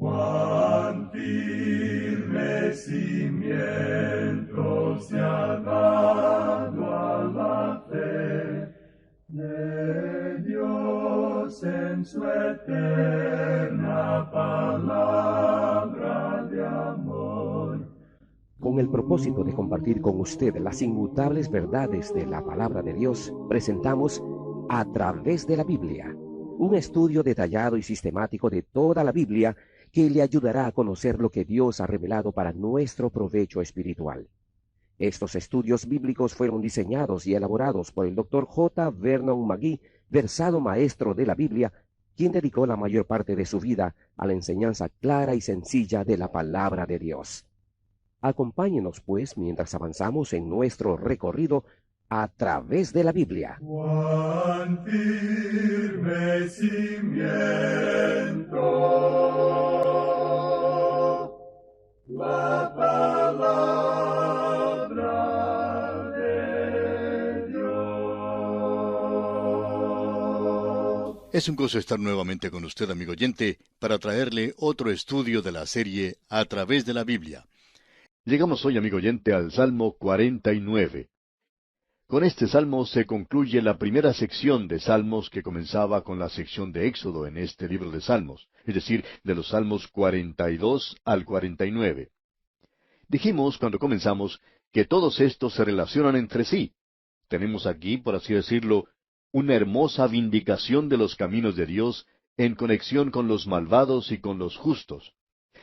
Cuán firme cimiento se ha dado a la fe de Dios en su eterna palabra de amor. Con el propósito de compartir con usted las inmutables verdades de la palabra de Dios, presentamos A través de la Biblia, un estudio detallado y sistemático de toda la Biblia que le ayudará a conocer lo que Dios ha revelado para nuestro provecho espiritual. Estos estudios bíblicos fueron diseñados y elaborados por el Dr. J. Vernon McGee, versado maestro de la Biblia, quien dedicó la mayor parte de su vida a la enseñanza clara y sencilla de la palabra de Dios. Acompáñenos, pues, mientras avanzamos en nuestro recorrido a través de la Biblia. Cuán firme cimiento la palabra de Dios. Es un gozo estar nuevamente con usted, amigo oyente, para traerle otro estudio de la serie A través de la Biblia. Llegamos hoy, amigo oyente, al Salmo 49. Con este salmo se concluye la primera sección de salmos que comenzaba con la sección de Éxodo en este libro de Salmos, es decir, de los salmos 42 al 49. Dijimos cuando comenzamos que todos estos se relacionan entre sí. Tenemos aquí, por así decirlo, una hermosa vindicación de los caminos de Dios en conexión con los malvados y con los justos.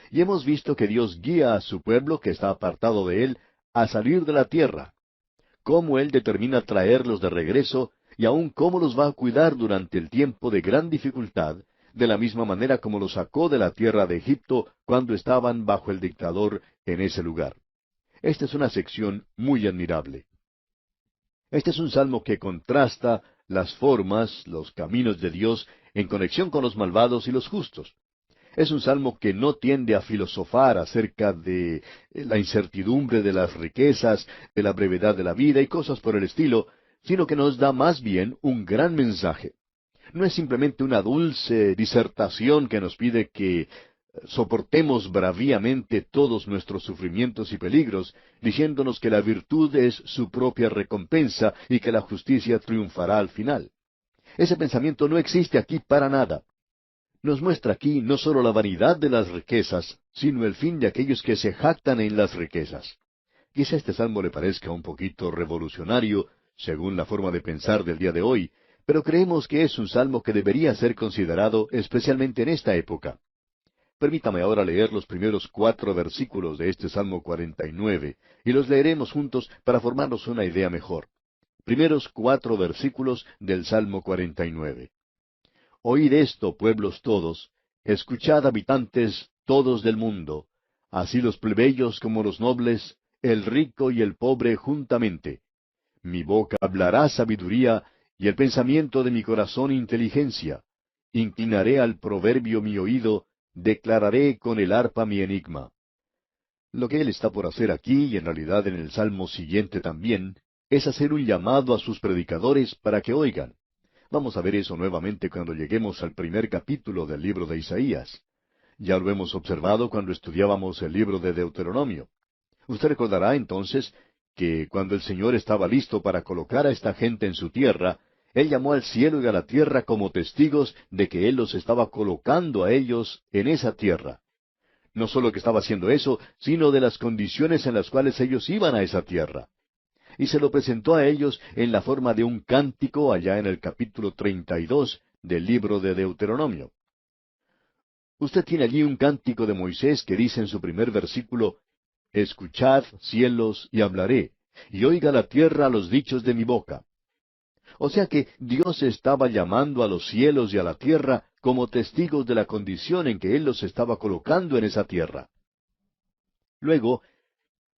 Y hemos visto que Dios guía a su pueblo que está apartado de Él a salir de la tierra, cómo Él determina traerlos de regreso y aun cómo los va a cuidar durante el tiempo de gran dificultad, de la misma manera como los sacó de la tierra de Egipto cuando estaban bajo el dictador en ese lugar. Esta es una sección muy admirable. Este es un salmo que contrasta las formas, los caminos de Dios en conexión con los malvados y los justos. Es un salmo que no tiende a filosofar acerca de la incertidumbre de las riquezas, de la brevedad de la vida y cosas por el estilo, sino que nos da más bien un gran mensaje. No es simplemente una dulce disertación que nos pide que soportemos braviamente todos nuestros sufrimientos y peligros, diciéndonos que la virtud es su propia recompensa y que la justicia triunfará al final. Ese pensamiento no existe aquí para nada. Nos muestra aquí no sólo la vanidad de las riquezas, sino el fin de aquellos que se jactan en las riquezas. Quizá este salmo le parezca un poquito revolucionario, según la forma de pensar del día de hoy, pero creemos que es un salmo que debería ser considerado especialmente en esta época. Permítame ahora leer los primeros 4 versículos de este Salmo 49, y los leeremos juntos para formarnos una idea mejor. Primeros 4 versículos del Salmo 49. Oíd esto, pueblos todos, escuchad, habitantes todos del mundo, así los plebeyos como los nobles, el rico y el pobre juntamente. Mi boca hablará sabiduría, y el pensamiento de mi corazón inteligencia. Inclinaré al proverbio mi oído, declararé con el arpa mi enigma. Lo que él está por hacer aquí, y en realidad en el salmo siguiente también, es hacer un llamado a sus predicadores para que oigan. Vamos a ver eso nuevamente cuando lleguemos al primer capítulo del libro de Isaías. Ya lo hemos observado cuando estudiábamos el libro de Deuteronomio. Usted recordará entonces que cuando el Señor estaba listo para colocar a esta gente en su tierra, Él llamó al cielo y a la tierra como testigos de que Él los estaba colocando a ellos en esa tierra. No solo que estaba haciendo eso, sino de las condiciones en las cuales ellos iban a esa tierra. Y se lo presentó a ellos en la forma de un cántico allá en el capítulo 32 del libro de Deuteronomio. Usted tiene allí un cántico de Moisés que dice en su primer versículo, Escuchad, cielos, y hablaré, y oiga la tierra los dichos de mi boca. O sea que Dios estaba llamando a los cielos y a la tierra como testigos de la condición en que Él los estaba colocando en esa tierra. Luego,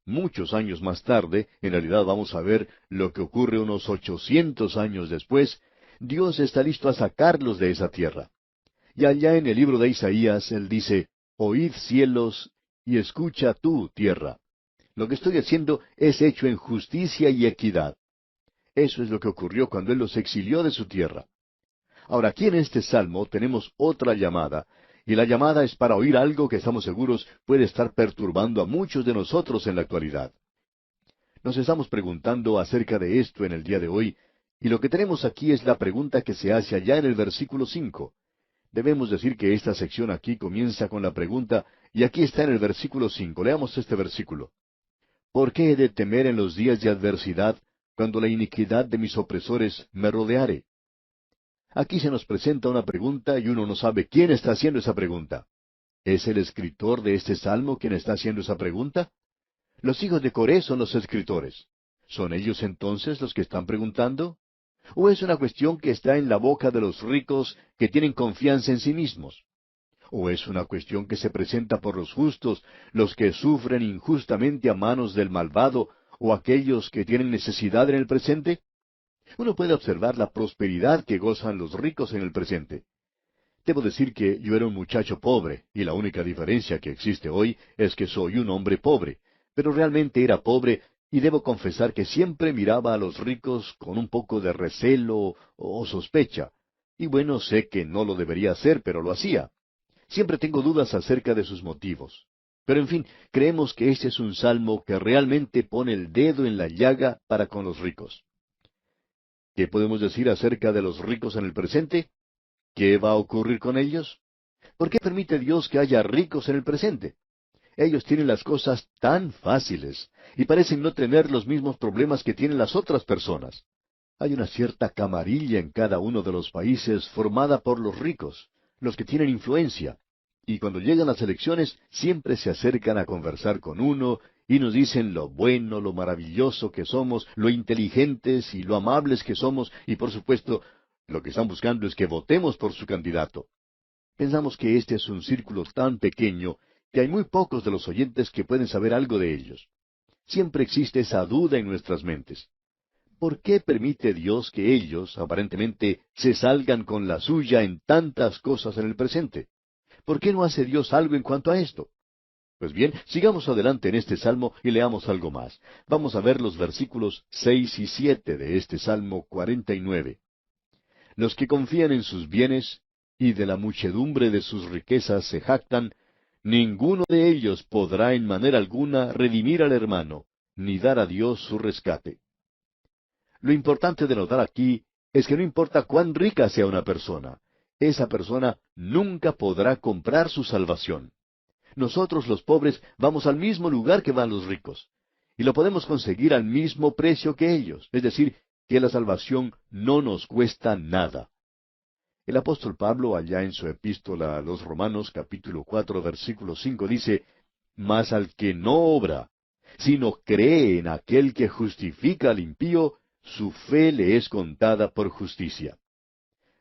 muchos años más tarde, en realidad vamos a ver lo que ocurre unos 800 años después, Dios está listo a sacarlos de esa tierra. Y allá en el libro de Isaías, Él dice, Oíd cielos, y escucha tú, tierra. Lo que estoy haciendo es hecho en justicia y equidad. Eso es lo que ocurrió cuando Él los exilió de su tierra. Ahora, aquí en este salmo tenemos otra llamada, y la llamada es para oír algo que estamos seguros puede estar perturbando a muchos de nosotros en la actualidad. Nos estamos preguntando acerca de esto en el día de hoy, y lo que tenemos aquí es la pregunta que se hace allá en el versículo 5. Debemos decir que esta sección aquí comienza con la pregunta, y aquí está en el versículo 5. Leamos este versículo. ¿Por qué he de temer en los días de adversidad, cuando la iniquidad de mis opresores me rodeare? Aquí se nos presenta una pregunta y uno no sabe quién está haciendo esa pregunta. ¿Es el escritor de este salmo quien está haciendo esa pregunta? Los hijos de Coré son los escritores. ¿Son ellos entonces los que están preguntando? ¿O es una cuestión que está en la boca de los ricos que tienen confianza en sí mismos? ¿O es una cuestión que se presenta por los justos, los que sufren injustamente a manos del malvado, o aquellos que tienen necesidad en el presente? Uno puede observar la prosperidad que gozan los ricos en el presente. Debo decir que yo era un muchacho pobre, y la única diferencia que existe hoy es que soy un hombre pobre, pero realmente era pobre, y debo confesar que siempre miraba a los ricos con un poco de recelo o sospecha. Y bueno, sé que no lo debería hacer, pero lo hacía. Siempre tengo dudas acerca de sus motivos. Pero en fin, creemos que este es un salmo que realmente pone el dedo en la llaga para con los ricos. ¿Qué podemos decir acerca de los ricos en el presente? ¿Qué va a ocurrir con ellos? ¿Por qué permite Dios que haya ricos en el presente? Ellos tienen las cosas tan fáciles y parecen no tener los mismos problemas que tienen las otras personas. Hay una cierta camarilla en cada uno de los países formada por los ricos, los que tienen influencia, y cuando llegan las elecciones siempre se acercan a conversar con uno y nos dicen lo bueno, lo maravilloso que somos, lo inteligentes y lo amables que somos, y por supuesto, lo que están buscando es que votemos por su candidato. Pensamos que este es un círculo tan pequeño que hay muy pocos de los oyentes que pueden saber algo de ellos. Siempre existe esa duda en nuestras mentes. ¿Por qué permite Dios que ellos, aparentemente, se salgan con la suya en tantas cosas en el presente? ¿Por qué no hace Dios algo en cuanto a esto? Pues bien, sigamos adelante en este salmo y leamos algo más. Vamos a ver los versículos 6 y 7 de este Salmo 49. Los que confían en sus bienes y de la muchedumbre de sus riquezas se jactan, ninguno de ellos podrá en manera alguna redimir al hermano, ni dar a Dios su rescate. Lo importante de notar aquí es que no importa cuán rica sea una persona, esa persona nunca podrá comprar su salvación. Nosotros los pobres vamos al mismo lugar que van los ricos, y lo podemos conseguir al mismo precio que ellos, es decir, que la salvación no nos cuesta nada. El apóstol Pablo, allá en su epístola a los Romanos, capítulo 4, versículo 5, dice, «Mas al que no obra, sino cree en aquel que justifica al impío, su fe le es contada por justicia».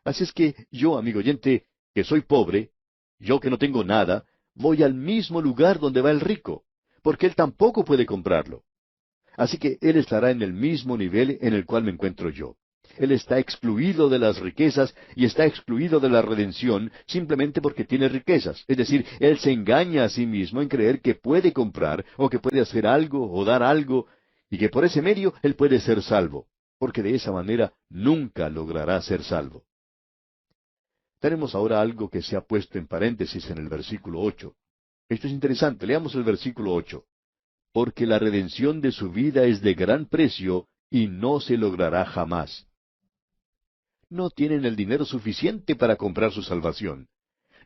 Así es que yo, amigo oyente, que soy pobre, yo que no tengo nada, voy al mismo lugar donde va el rico, porque él tampoco puede comprarlo. Así que él estará en el mismo nivel en el cual me encuentro yo. Él está excluido de las riquezas y está excluido de la redención simplemente porque tiene riquezas. Es decir, él se engaña a sí mismo en creer que puede comprar o que puede hacer algo o dar algo y que por ese medio él puede ser salvo, porque de esa manera nunca logrará ser salvo. Tenemos ahora algo que se ha puesto en paréntesis en el versículo 8. Esto es interesante. Leamos el versículo 8. Porque la redención de su vida es de gran precio y no se logrará jamás. No tienen el dinero suficiente para comprar su salvación.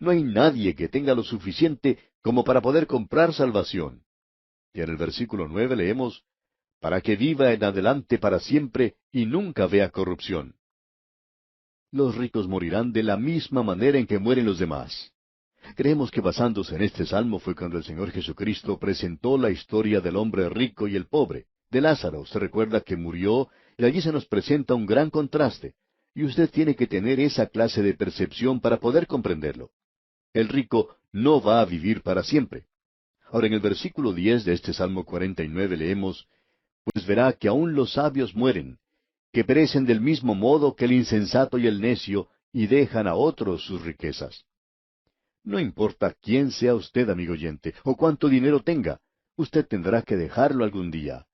No hay nadie que tenga lo suficiente como para poder comprar salvación. Y en el versículo 9 leemos, para que viva en adelante para siempre y nunca vea corrupción. Los ricos morirán de la misma manera en que mueren los demás. Creemos que basándose en este salmo fue cuando el Señor Jesucristo presentó la historia del hombre rico y el pobre. De Lázaro, se recuerda que murió, y allí se nos presenta un gran contraste. Y usted tiene que tener esa clase de percepción para poder comprenderlo. El rico no va a vivir para siempre. Ahora, en el versículo 10 de este Salmo 49 leemos, pues verá que aun los sabios mueren, que perecen del mismo modo que el insensato y el necio, y dejan a otros sus riquezas. No importa quién sea usted, amigo oyente, o cuánto dinero tenga, usted tendrá que dejarlo algún día.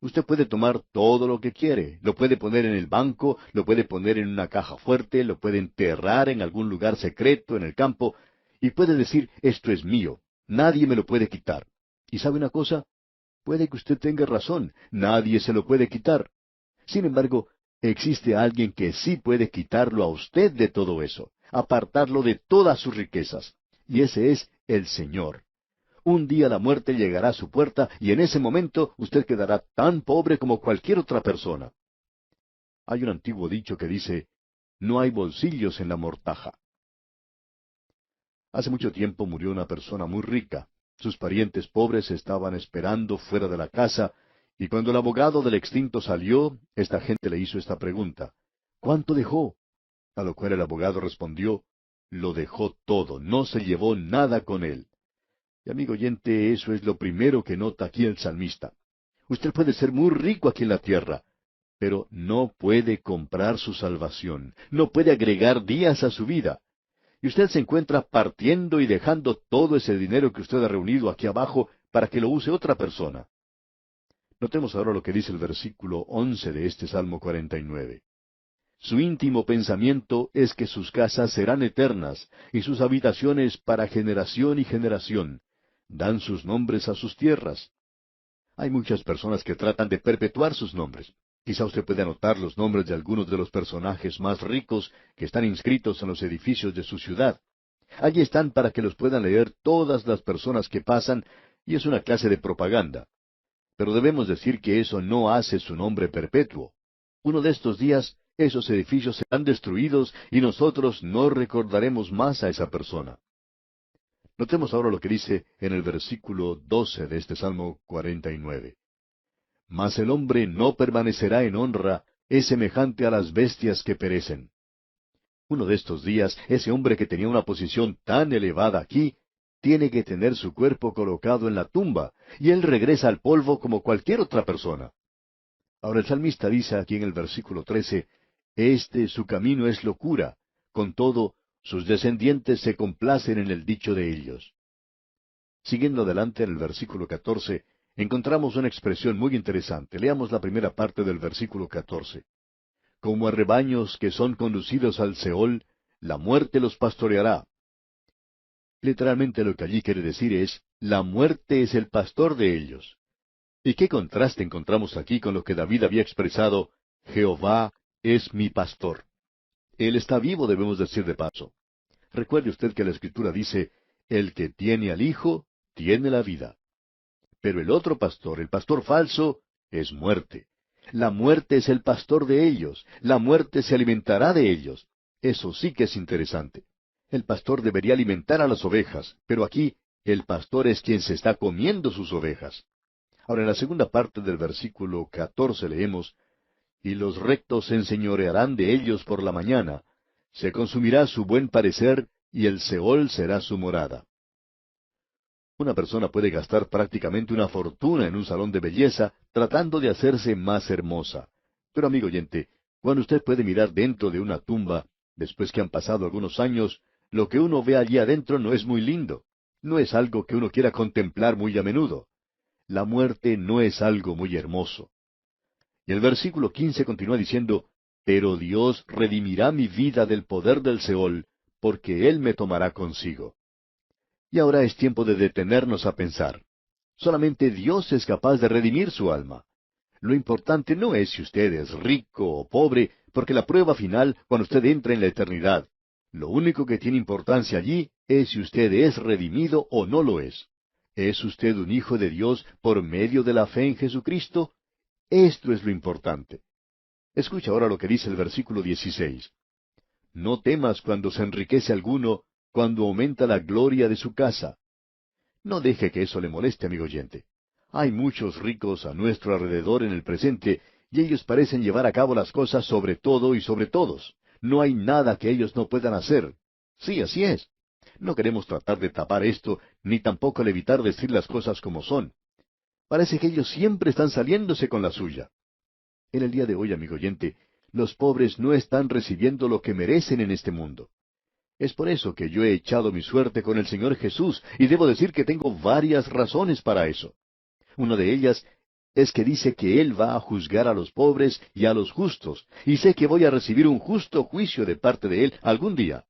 Usted puede tomar todo lo que quiere, lo puede poner en el banco, lo puede poner en una caja fuerte, lo puede enterrar en algún lugar secreto en el campo, y puede decir, esto es mío, nadie me lo puede quitar. ¿Y sabe una cosa? Puede que usted tenga razón, nadie se lo puede quitar. Sin embargo, existe alguien que sí puede quitarlo a usted de todo eso, apartarlo de todas sus riquezas, y ese es el Señor. Un día la muerte llegará a su puerta y en ese momento usted quedará tan pobre como cualquier otra persona. Hay un antiguo dicho que dice, no hay bolsillos en la mortaja. Hace mucho tiempo murió una persona muy rica. Sus parientes pobres estaban esperando fuera de la casa, y cuando el abogado del extinto salió, esta gente le hizo esta pregunta, ¿cuánto dejó? A lo cual el abogado respondió, lo dejó todo, no se llevó nada con él. Y amigo oyente, eso es lo primero que nota aquí el salmista. Usted puede ser muy rico aquí en la tierra, pero no puede comprar su salvación, no puede agregar días a su vida. Y usted se encuentra partiendo y dejando todo ese dinero que usted ha reunido aquí abajo para que lo use otra persona. Notemos ahora lo que dice el versículo 11 de este Salmo 49. Su íntimo pensamiento es que sus casas serán eternas y sus habitaciones para generación y generación. Dan sus nombres a sus tierras. Hay muchas personas que tratan de perpetuar sus nombres. Quizá usted pueda anotar los nombres de algunos de los personajes más ricos que están inscritos en los edificios de su ciudad. Allí están para que los puedan leer todas las personas que pasan, y es una clase de propaganda. Pero debemos decir que eso no hace su nombre perpetuo. Uno de estos días, esos edificios serán destruidos y nosotros no recordaremos más a esa persona. Notemos ahora lo que dice en el versículo 12 de este Salmo 49. Mas el hombre no permanecerá en honra, es semejante a las bestias que perecen. Uno de estos días, ese hombre que tenía una posición tan elevada aquí, tiene que tener su cuerpo colocado en la tumba, y él regresa al polvo como cualquier otra persona. Ahora el salmista dice aquí en el versículo 13, su camino es locura, con todo, sus descendientes se complacen en el dicho de ellos. Siguiendo adelante en el versículo 14, encontramos una expresión muy interesante. Leamos la primera parte del versículo 14. Como a rebaños que son conducidos al Seol, la muerte los pastoreará. Literalmente lo que allí quiere decir es, la muerte es el pastor de ellos. ¿Y qué contraste encontramos aquí con lo que David había expresado, Jehová es mi pastor? Él está vivo, debemos decir de paso. Recuerde usted que la Escritura dice, el que tiene al Hijo, tiene la vida. Pero el otro pastor, el pastor falso, es muerte. La muerte es el pastor de ellos. La muerte se alimentará de ellos. Eso sí que es interesante. El pastor debería alimentar a las ovejas, pero aquí el pastor es quien se está comiendo sus ovejas. Ahora en la segunda parte del versículo 14 leemos, y los rectos se enseñorearán de ellos por la mañana, se consumirá su buen parecer, y el Seol será su morada. Una persona puede gastar prácticamente una fortuna en un salón de belleza tratando de hacerse más hermosa. Pero amigo oyente, cuando usted puede mirar dentro de una tumba, después que han pasado algunos años, lo que uno ve allí adentro no es muy lindo. No es algo que uno quiera contemplar muy a menudo. La muerte no es algo muy hermoso. Y el versículo 15 continúa diciendo, pero Dios redimirá mi vida del poder del Seol, porque Él me tomará consigo. Y ahora es tiempo de detenernos a pensar. Solamente Dios es capaz de redimir su alma. Lo importante no es si usted es rico o pobre, porque la prueba final, cuando usted entra en la eternidad, lo único que tiene importancia allí es si usted es redimido o no lo es. ¿Es usted un hijo de Dios por medio de la fe en Jesucristo? Esto es lo importante. Escucha ahora lo que dice el versículo 16. No temas cuando se enriquece alguno, cuando aumenta la gloria de su casa. No deje que eso le moleste, amigo oyente. Hay muchos ricos a nuestro alrededor en el presente, y ellos parecen llevar a cabo las cosas sobre todo y sobre todos. No hay nada que ellos no puedan hacer. Sí, así es. No queremos tratar de tapar esto, ni tampoco el evitar decir las cosas como son. Parece que ellos siempre están saliéndose con la suya. En el día de hoy, amigo oyente, los pobres no están recibiendo lo que merecen en este mundo. Es por eso que yo he echado mi suerte con el Señor Jesús, y debo decir que tengo varias razones para eso. Una de ellas es que dice que Él va a juzgar a los pobres y a los justos, y sé que voy a recibir un justo juicio de parte de Él algún día.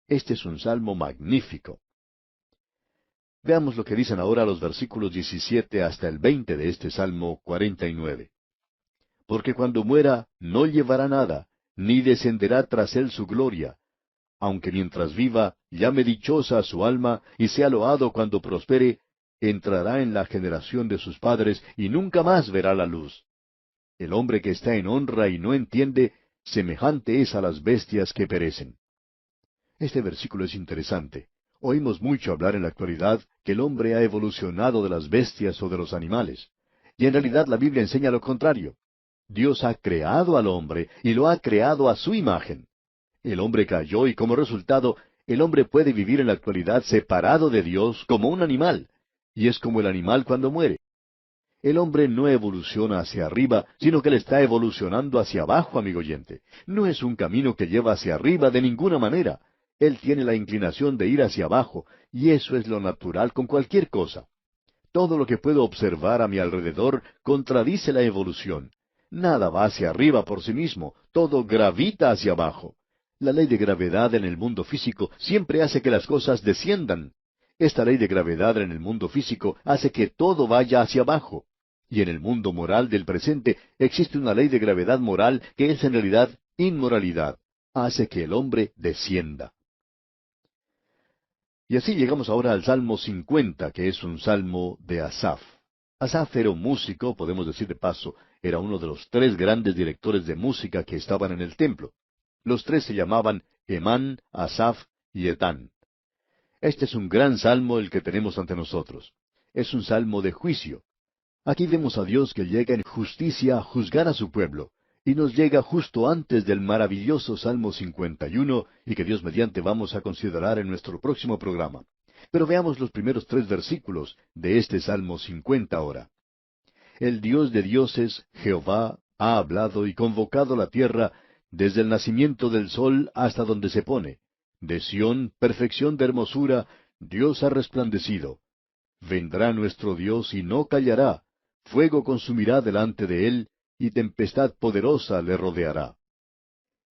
Este es un salmo magnífico. Veamos lo que dicen ahora los versículos 17 hasta el 20 de este Salmo 49. Porque cuando muera no llevará nada, ni descenderá tras él su gloria. Aunque mientras viva, llame dichosa a su alma, y sea loado cuando prospere, entrará en la generación de sus padres, y nunca más verá la luz. El hombre que está en honra y no entiende, semejante es a las bestias que perecen. Este versículo es interesante. Oímos mucho hablar en la actualidad que el hombre ha evolucionado de las bestias o de los animales. Y en realidad la Biblia enseña lo contrario. Dios ha creado al hombre y lo ha creado a su imagen. El hombre cayó y como resultado, el hombre puede vivir en la actualidad separado de Dios como un animal. Y es como el animal cuando muere. El hombre no evoluciona hacia arriba, sino que él está evolucionando hacia abajo, amigo oyente. No es un camino que lleva hacia arriba de ninguna manera. Él tiene la inclinación de ir hacia abajo, y eso es lo natural con cualquier cosa. Todo lo que puedo observar a mi alrededor contradice la evolución. Nada va hacia arriba por sí mismo, todo gravita hacia abajo. La ley de gravedad en el mundo físico siempre hace que las cosas desciendan. Esta ley de gravedad en el mundo físico hace que todo vaya hacia abajo. Y en el mundo moral del presente existe una ley de gravedad moral que es en realidad inmoralidad. Hace que el hombre descienda. Y así llegamos ahora al Salmo 50, que es un salmo de Asaf. Asaf era un músico, podemos decir de paso, era uno de los tres grandes directores de música que estaban en el templo. Los tres se llamaban Emán, Asaf y Etán. Este es un gran salmo el que tenemos ante nosotros. Es un salmo de juicio. Aquí vemos a Dios que llega en justicia a juzgar a su pueblo, y nos llega justo antes del maravilloso Salmo 51, y que Dios mediante vamos a considerar en nuestro próximo programa. Pero veamos los primeros 3 versículos de este Salmo 50 ahora. El Dios de dioses, Jehová, ha hablado y convocado la tierra desde el nacimiento del sol hasta donde se pone. De Sión, perfección de hermosura, Dios ha resplandecido. Vendrá nuestro Dios y no callará. Fuego consumirá delante de él, y tempestad poderosa le rodeará.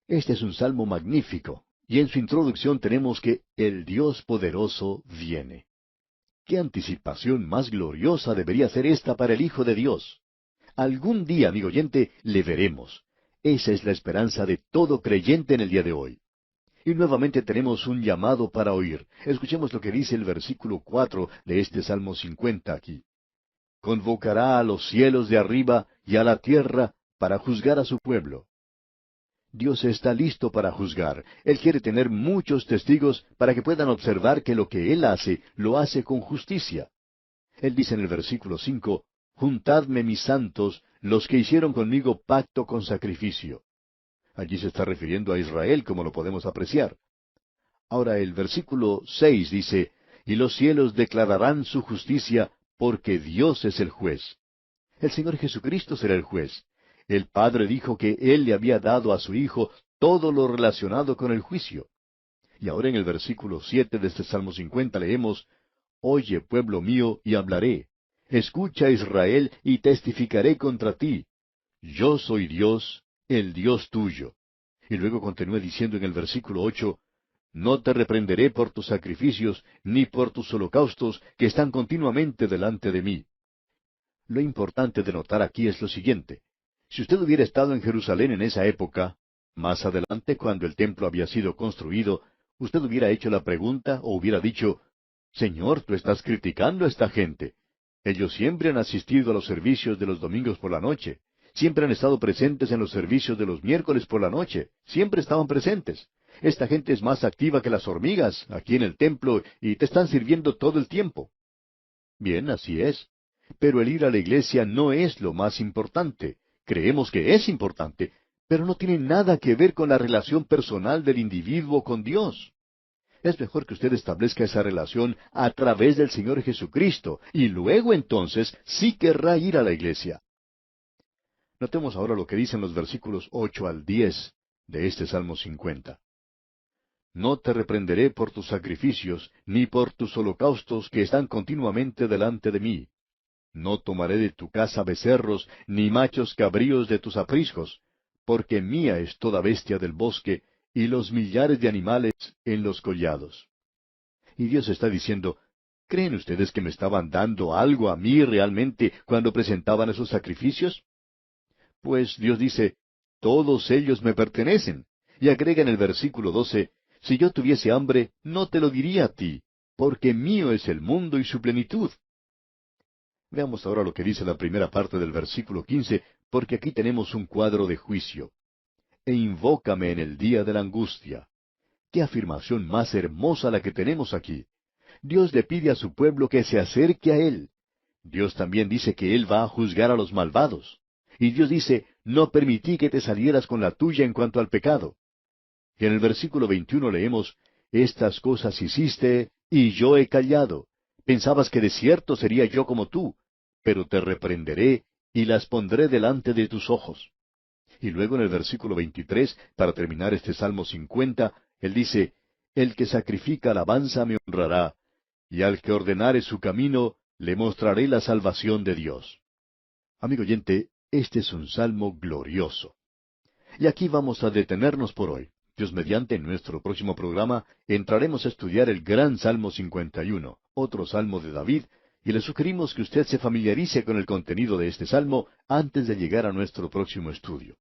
Este es un salmo magnífico, y en su introducción tenemos que el Dios poderoso viene. ¿Qué anticipación más gloriosa debería ser esta para el Hijo de Dios? Algún día, amigo oyente, le veremos. Esa es la esperanza de todo creyente en el día de hoy. Y nuevamente tenemos un llamado para oír. Escuchemos lo que dice el versículo 4 de este Salmo 50 aquí. Convocará a los cielos de arriba y a la tierra para juzgar a su pueblo. Dios está listo para juzgar. Él quiere tener muchos testigos para que puedan observar que lo que Él hace, lo hace con justicia. Él dice en el versículo 5, Juntadme mis santos, los que hicieron conmigo pacto con sacrificio. Allí se está refiriendo a Israel, como lo podemos apreciar. Ahora el versículo 6 dice, Y los cielos declararán su justicia, porque Dios es el juez. El Señor Jesucristo será el juez. El Padre dijo que Él le había dado a su Hijo todo lo relacionado con el juicio. Y ahora en el versículo 7 de este Salmo 50 leemos, Oye, pueblo mío, y hablaré. Escucha, Israel, y testificaré contra ti. Yo soy Dios, el Dios tuyo. Y luego continúa diciendo en el versículo 8, No te reprenderé por tus sacrificios, ni por tus holocaustos, que están continuamente delante de mí. Lo importante de notar aquí es lo siguiente. Si usted hubiera estado en Jerusalén en esa época, más adelante, cuando el templo había sido construido, usted hubiera hecho la pregunta o hubiera dicho, Señor, tú estás criticando a esta gente. Ellos siempre han asistido a los servicios de los domingos por la noche. Siempre han estado presentes en los servicios de los miércoles por la noche. Siempre estaban presentes. Esta gente es más activa que las hormigas aquí en el templo y te están sirviendo todo el tiempo. Bien, así es. Pero el ir a la iglesia no es lo más importante. Creemos que es importante, pero no tiene nada que ver con la relación personal del individuo con Dios. Es mejor que usted establezca esa relación a través del Señor Jesucristo, y luego entonces sí querrá ir a la iglesia. Notemos ahora lo que dicen los versículos 8 al 10 de este Salmo 50. No te reprenderé por tus sacrificios, ni por tus holocaustos que están continuamente delante de mí. No tomaré de tu casa becerros, ni machos cabríos de tus apriscos, porque mía es toda bestia del bosque, y los millares de animales en los collados. Y Dios está diciendo, ¿Creen ustedes que me estaban dando algo a mí realmente cuando presentaban esos sacrificios? Pues Dios dice, todos ellos me pertenecen. Y agrega en el versículo 12, si yo tuviese hambre, no te lo diría a ti, porque mío es el mundo y su plenitud. Veamos ahora lo que dice la primera parte del versículo 15, porque aquí tenemos un cuadro de juicio. E invócame en el día de la angustia. Qué afirmación más hermosa la que tenemos aquí. Dios le pide a su pueblo que se acerque a Él. Dios también dice que Él va a juzgar a los malvados. Y Dios dice, no permití que te salieras con la tuya en cuanto al pecado. Y en el versículo 21 leemos, estas cosas hiciste, y yo he callado. Pensabas que de cierto sería yo como tú, pero te reprenderé, y las pondré delante de tus ojos. Y luego en el versículo 23, para terminar este Salmo 50, él dice, el que sacrifica alabanza me honrará, y al que ordenare su camino, le mostraré la salvación de Dios. Amigo oyente, este es un salmo glorioso. Y aquí vamos a detenernos por hoy. Dios mediante, en nuestro próximo programa, entraremos a estudiar el gran Salmo 51, otro salmo de David, y le sugerimos que usted se familiarice con el contenido de este salmo antes de llegar a nuestro próximo estudio.